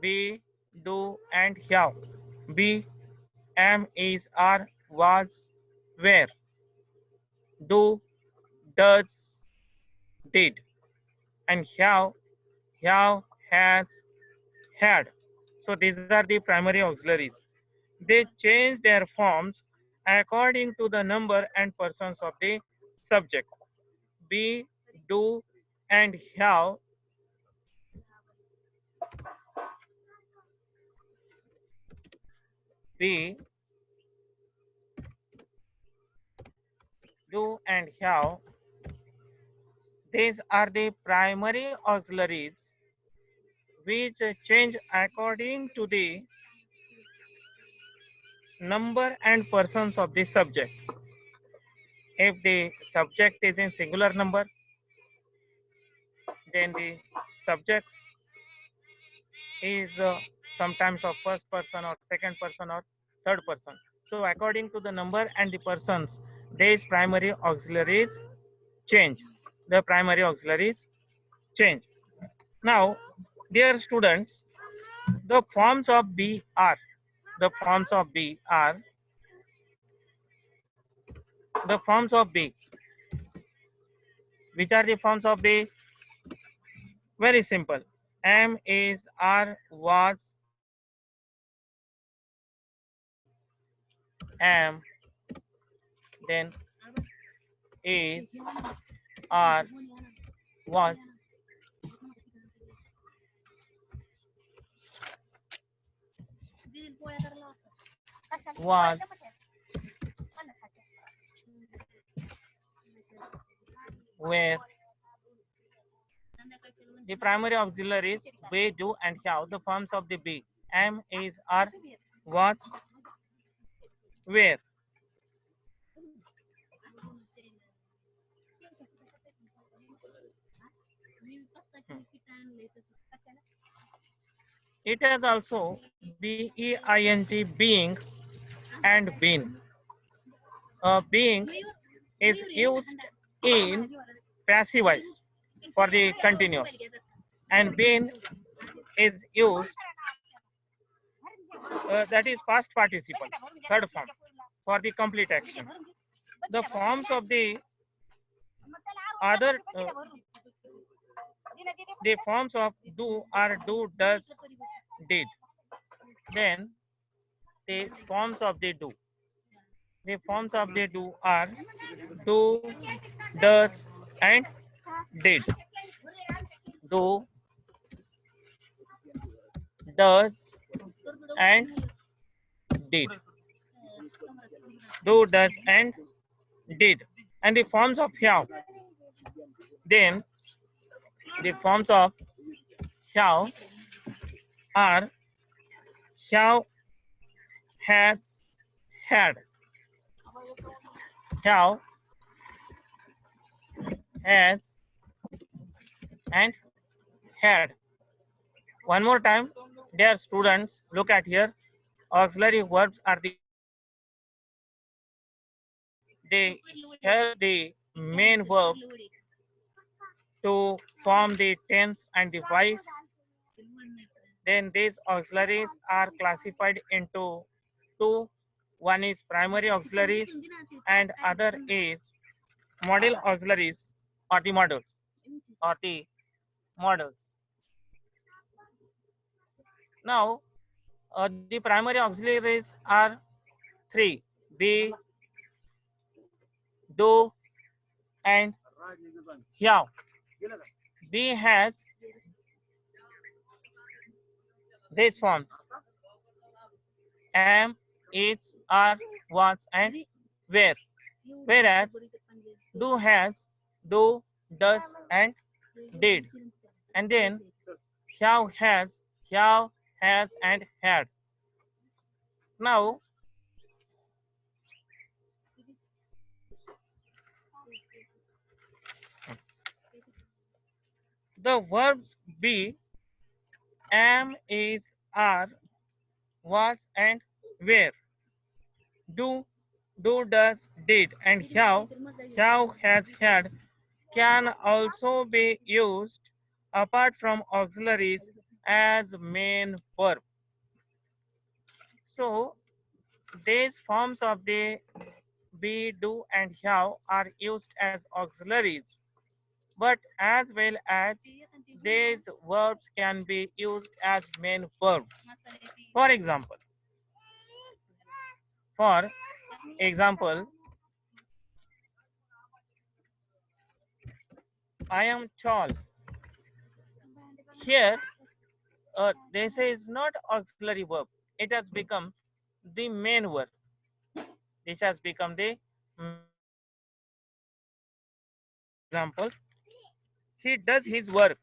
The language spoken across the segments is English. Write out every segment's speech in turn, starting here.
be, do, and have. Be, am, is, are, was, were. Do, does, did, and have, has, had. So these are the primary auxiliaries. They change their forms according to the number and persons of the subject. Be, do, and have be, do, and have. These are the primary auxiliaries which change according to the number and persons of the subject. If the subject is in singular number, then the subject is sometimes of first person or second person or third person. So according to the number and the persons, these primary auxiliaries change. The primary auxiliaries change. Now, dear students, the forms of be are, the forms of be are, the forms of be. Which are the forms of be? Very simple. Am, is, are, was, am, then is, are, was, was, where. The primary auxiliaries be, do, and have. The forms of the be: am, is, are, was, where. It has also being, being, and been. Being is used in passive voice for the continuous, and been is used, that is past participle, third form, for the complete action. The forms of the other, the forms of do are do, does, did. Then the forms of the do. The forms of the do are do, does, and did. Do, does, and did. Do, does, and did. And the forms of have. Then the forms of have are have, has, had. Have, has, and had. One more time, dear students, look at here. Auxiliary verbs are the they help the main verb to form the tense and the voice. Then these auxiliaries are classified into two. One is primary auxiliaries and other is model auxiliaries or the models or the models. Now, the primary auxiliaries are three: be, do, and have. Be has these forms: am, is, are, was, and where. Whereas do has do, does, and did. And then have, has, and had. Now, the verbs be, am, is, are, was, and were. Do, does, did, and have, has, had can also be used apart from auxiliaries as main verb. So these forms of the be, do, and have are used as auxiliaries, but as well as these verbs can be used as main verbs. For example, for example, I am tall. Here, this is not auxiliary verb. It has become the main verb. This has become the example. He does his work.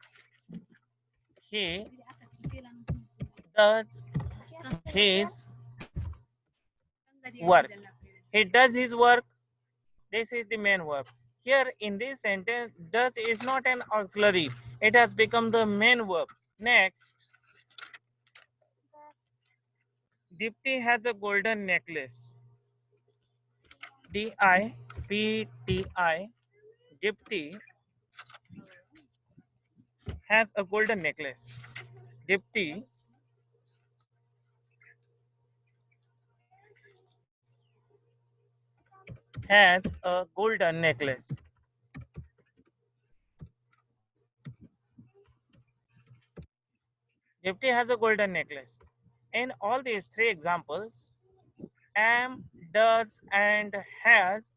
He does his work. He does his work. This is the main verb. Here in this sentence, does is not an auxiliary. It has become the main verb. Next, Dipti has a golden necklace. Dipti. Dipti has a golden necklace. Dipti has a golden necklace. Dipti has a golden necklace. In all these three examples, am, does, and has,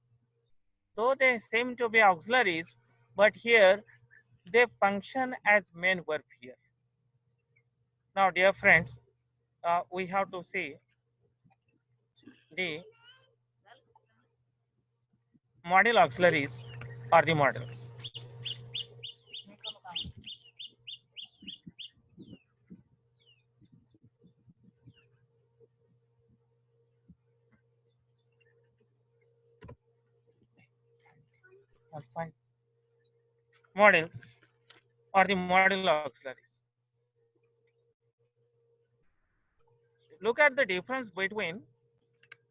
though they seem to be auxiliaries, but here they function as main verb here. Now, dear friends, we have to see the model auxiliaries or the models. Models or the model auxiliaries. Look at the difference between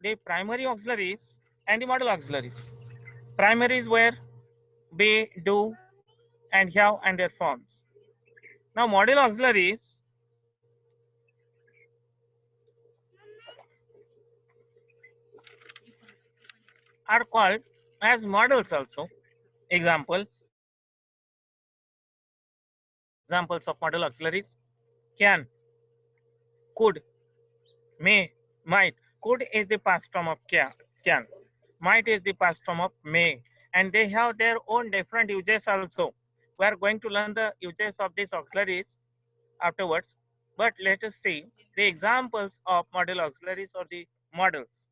the primary auxiliaries and the model auxiliaries. Primaries were be, do, and have and their forms. Now, model auxiliaries are called as models also. Example, examples of model auxiliaries: can, could, may, might. Could is the past form of can. Might is the past form of may. And they have their own different uses also. We are going to learn the uses of these auxiliaries afterwards. But let us see the examples of model auxiliaries or the models.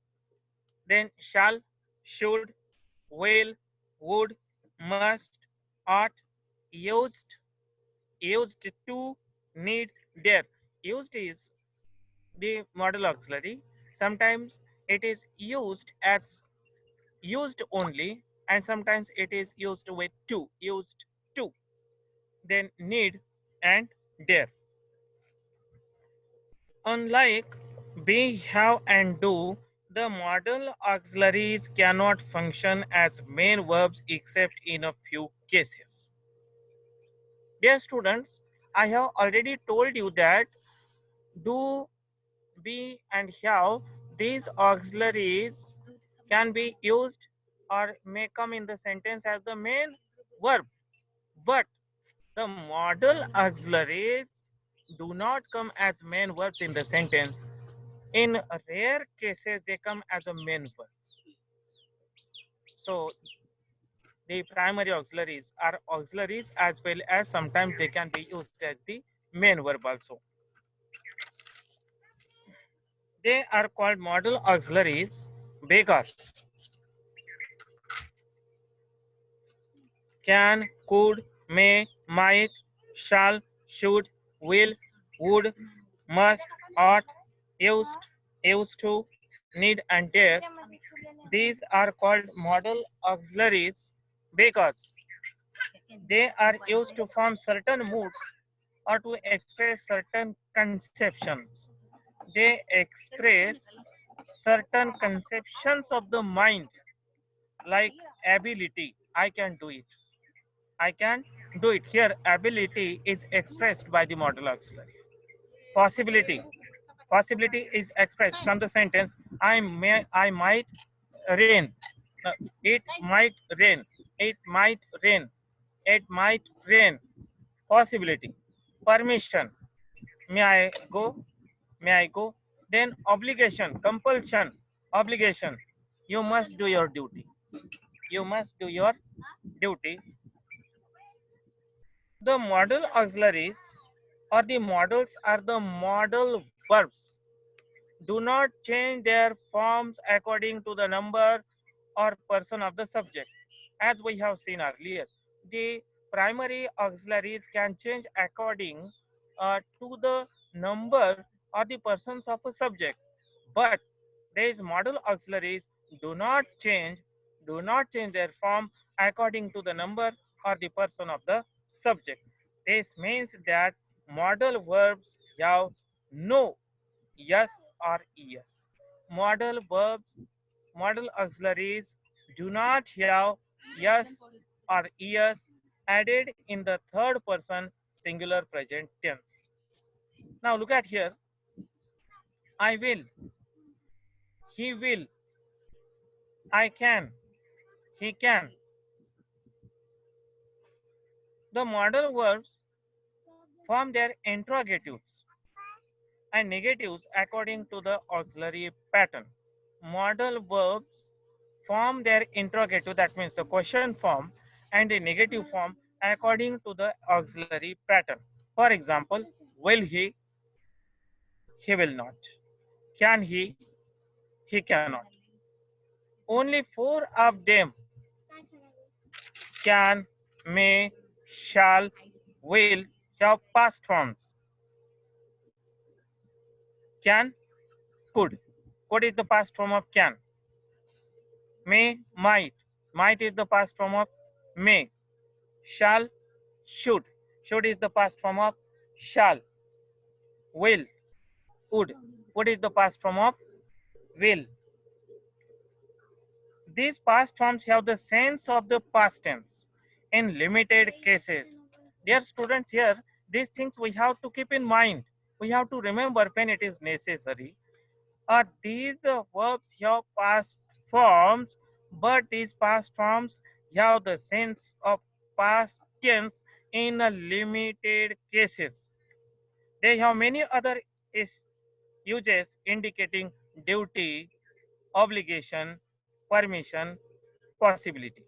Then shall, should, will, would, must, ought, used, used to, need, dare. Used is the model auxiliary. Sometimes it is used as used only, and sometimes it is used with to, used to. Then need and dare. Unlike be, have, and do, the model auxiliaries cannot function as main verbs except in a few cases. Dear students, I have already told you that do, be, and have, these auxiliaries can be used or may come in the sentence as the main verb. But the modal auxiliaries do not come as main verbs in the sentence. In rare cases, they come as a main verb. So the primary auxiliaries are auxiliaries as well as sometimes they can be used as the main verb also. They are called modal auxiliaries because can, could, may, might, shall, should, will, would, must, ought, used to, need, and dare. These are called modal auxiliaries because they are used to form certain moods or to express certain conceptions. They express certain conceptions of the mind, like ability. I can do it. I can do it. Here, ability is expressed by the modal auxiliary. Possibility. Possibility is expressed from the sentence I might rain. It might rain. It might rain. It might rain. Possibility. Permission. May I go? May I go? Then obligation, compulsion, obligation. You must do your duty. You must do your duty. The modal auxiliaries or the modals are the modal verbs. Do not change their forms according to the number or person of the subject. As we have seen earlier, the primary auxiliaries can change according to the number or the persons of a subject. But these modal auxiliaries do not change, do not change their form according to the number or the person of the subject. This means that modal verbs have no yes or es. Modal verbs, modal auxiliaries do not have yes or es added in the third person singular present tense. Now look at here. I will, he will, I can, he can. The modal verbs form their interrogatives and negatives according to the auxiliary pattern. Modal verbs form their interrogative, that means the question form, and the negative form according to the auxiliary pattern. For example, will he will not. Can he cannot. Only four of them, can, may, shall, will, have past forms. Can, could. Could is the past form of can. May, might. Might is the past form of may. Shall, should. Should is the past form of shall. Will, would. Would is the past form of will. These past forms have the sense of the past tense in limited cases. Dear students, here, these things we have to keep in mind. We have to remember when it is necessary. These verbs have past forms, but these past forms have the sense of past tense in a limited cases. They have many other uses indicating duty, obligation, permission, possibility.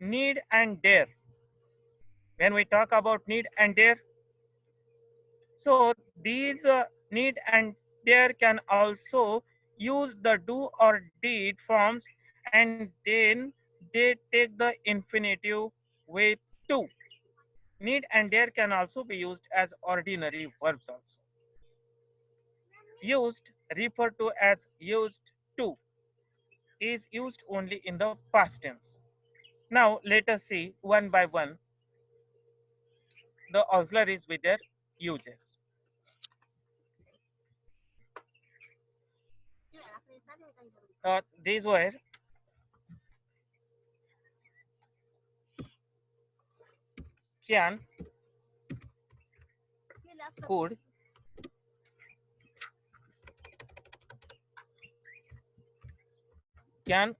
Need and dare. When we talk about need and dare, so these need and dare can also use the do or did forms, and then they take the infinitive with to. Need and dare can also be used as ordinary verbs also. Used, referred to as used to, is used only in the past tense. Now let us see one by one the auxiliaries with their uses. These were can, could, can,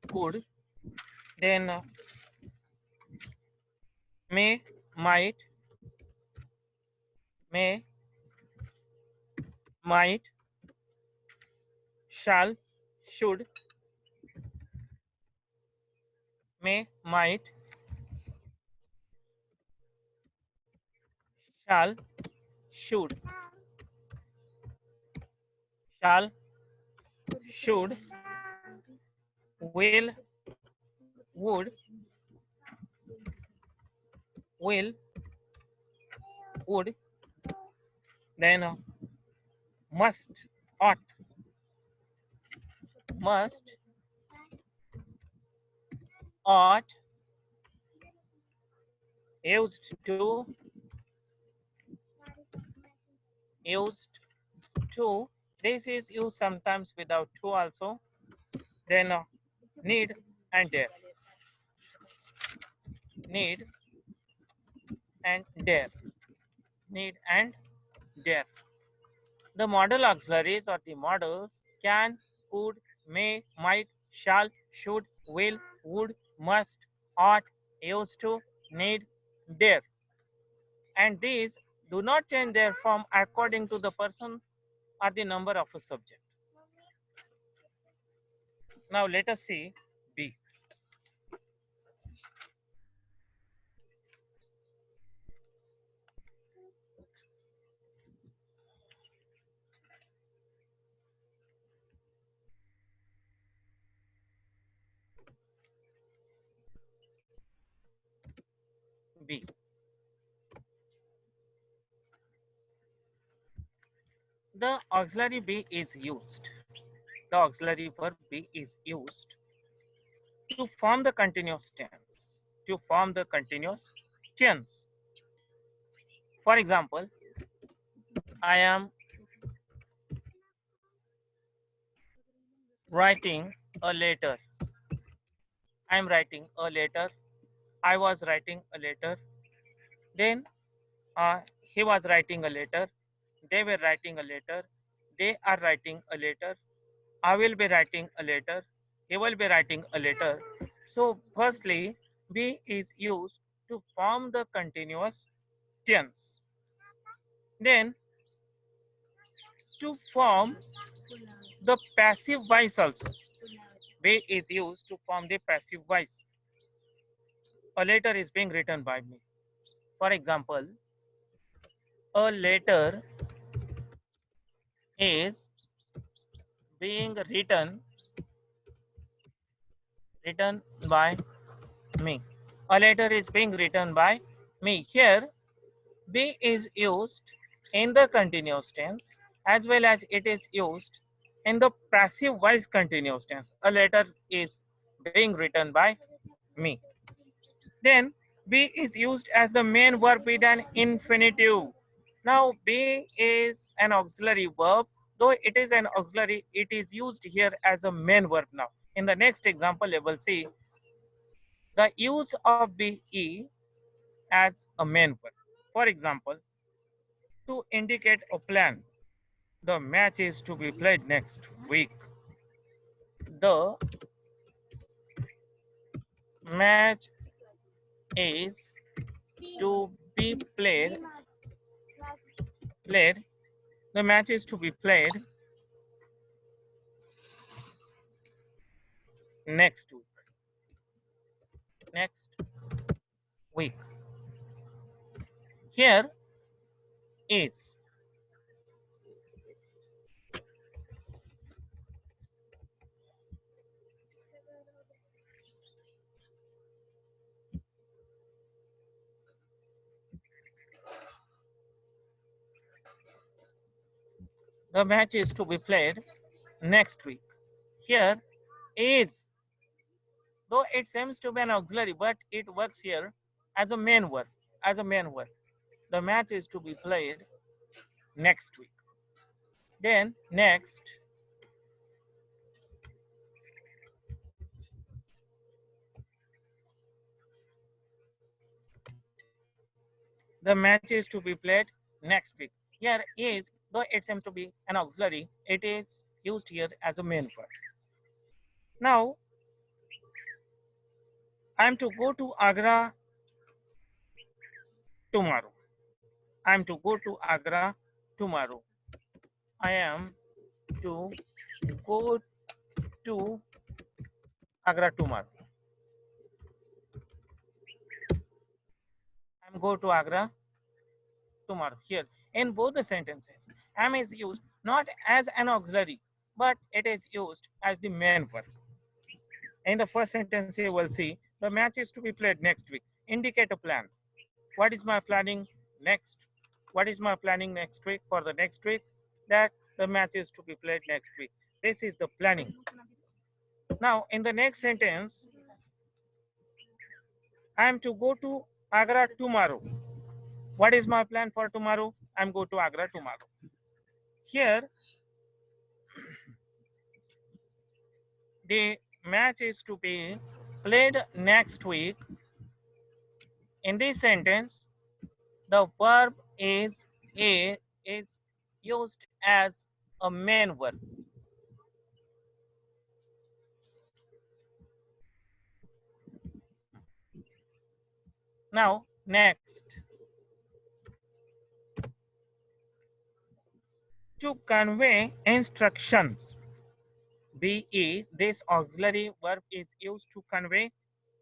could, then may, might, may, might, shall, should, may, might, shall, should, shall, should, will, would, will, would, then must, ought, must, ought, used to, used to. This is used sometimes without to also. Then need and dare. Need and dare. Need and dare. The modal auxiliaries or the modals can, could, may, might, shall, should, will, would, must, ought, used to, need, dare. And these do not change their form according to the person or the number of a subject. Now let us see B. B. The auxiliary be is used. The auxiliary verb be is used to form the continuous tense. To form the continuous tense. For example, I am writing a letter. I am writing a letter. I was writing a letter. Then he was writing a letter. They were writing a letter. They are writing a letter. I will be writing a letter. He will be writing a letter. So, firstly, be is used to form the continuous tense. Then, to form the passive voice also. Be is used to form the passive voice. A letter is being written by me. For example, a letter is being written by me. A letter is being written by me. Here, be is used in the continuous tense as well as it is used in the passive voice continuous tense. A letter is being written by me. Then be is used as the main verb with an infinitive. Now be is an auxiliary verb. Though it is an auxiliary, it is used here as a main verb now. In the next example, you will see the use of be as a main verb. For example, to indicate a plan, the match is to be played next week. The match is to be played. The match is to be played next week. Next week. Here is the match is to be played next week. Here is, though it seems to be an auxiliary, but it works here as a main verb. As a main verb. The match is to be played next week. Then next, the match is to be played next week. Here is, though it seems to be an auxiliary, it is used here as a main verb. Now, I am to go to Agra tomorrow. I am to go to Agra tomorrow. I am to go to Agra tomorrow. I am go to Agra tomorrow. Here, in both the sentences, am is used not as an auxiliary, but it is used as the main verb. In the first sentence, you will see the match is to be played next week. Indicate a plan. What is my planning next? What is my planning next week for the next week? That the match is to be played next week. This is the planning. Now, in the next sentence, I am to go to Agra tomorrow. What is my plan for tomorrow? I am go to Agra tomorrow. Here, the match is to be played next week. In this sentence, the verb is a is used as a main verb. Now, next, to convey instructions. BE, this auxiliary verb is used to convey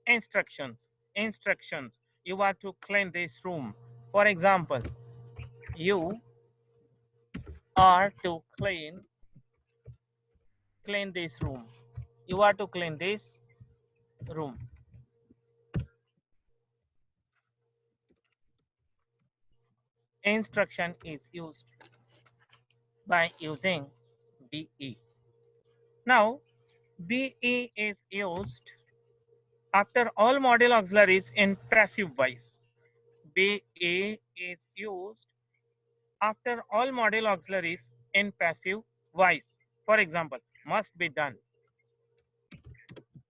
instructions. Instructions. You are to clean this room. For example, you are to clean this room. You are to clean this room. Instruction is used by using BE. Now, BE is used after all modal auxiliaries in passive voice. BE is used after all modal auxiliaries in passive voice. For example, must be done,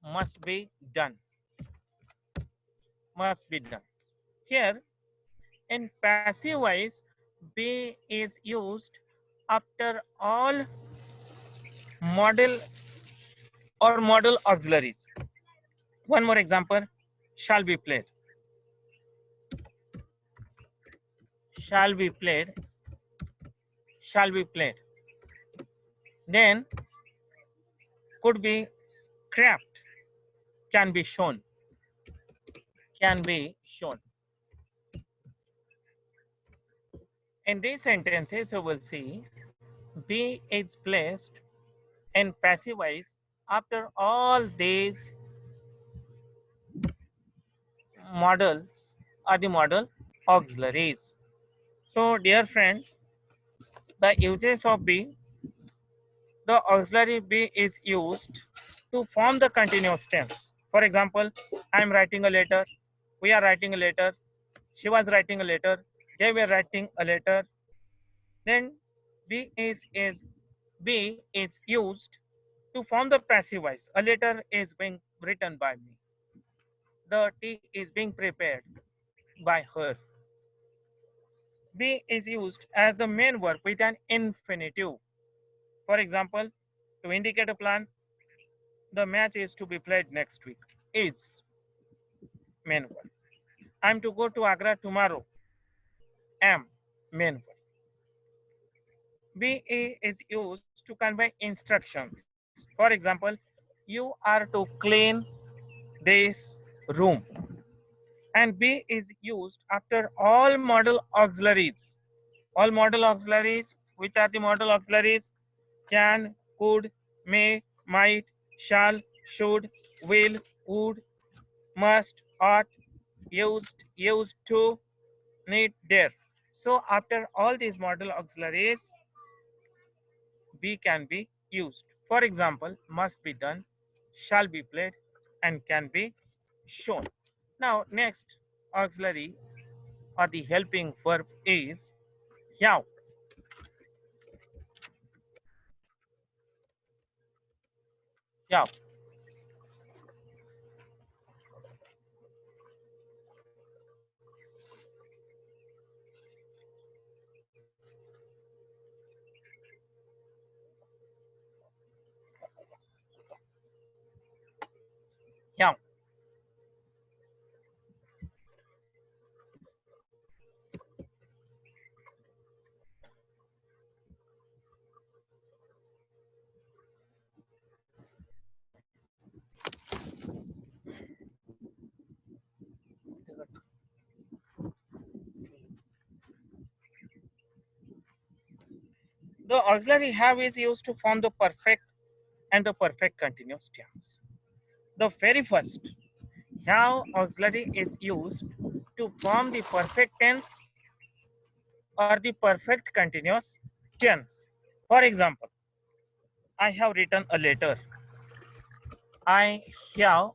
must be done, must be done. Here, in passive voice, be is used after all modal or modal auxiliaries. One more example, shall be played, shall be played, shall be played. Then could be scrapped, can be shown, can be shown. In these sentences, you will see be is placed in passive voice after all these models are the modal auxiliaries. So, dear friends, the uses of be, the auxiliary be is used to form the continuous tense. For example, I am writing a letter, we are writing a letter, she was writing a letter, they were writing a letter. Then be is used to form the passive voice. A letter is being written by me. The tea is being prepared by her. Be is used as the main verb with an infinitive. For example, to indicate a plan, the match is to be played next week. Is main verb. I'm to go to Agra tomorrow. Am main verb. Be is used to convey instructions. For example, you are to clean this room. And be is used after all modal auxiliaries. All modal auxiliaries, which are the modal auxiliaries? Can, could, may, might, shall, should, will, would, must, ought, used to, need, dare. So after all these modal auxiliaries, be can be used. For example, must be done, shall be played, and can be shown. Now, next auxiliary or the helping verb is have. Have. Have. The auxiliary have is used to form the perfect and the perfect continuous tense. The very first have auxiliary is used to form the perfect tense or the perfect continuous tense. For example, I have written a letter. I have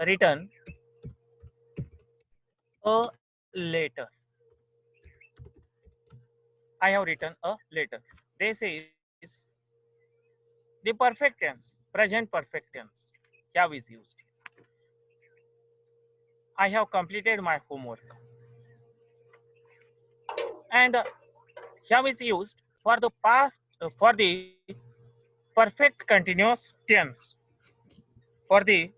written a letter. I have written a letter. This is the perfect tense, present perfect tense. Have is used. I have completed my homework. And have is used for the past for the perfect continuous tense. For the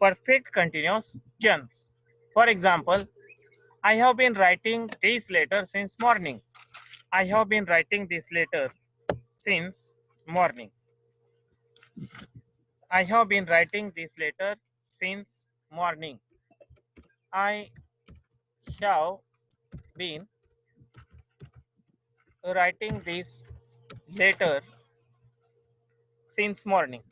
perfect continuous tense. For example, I have been writing this letter since morning. I have been writing this letter since morning. I have been writing this letter since morning. I have been writing this letter since morning.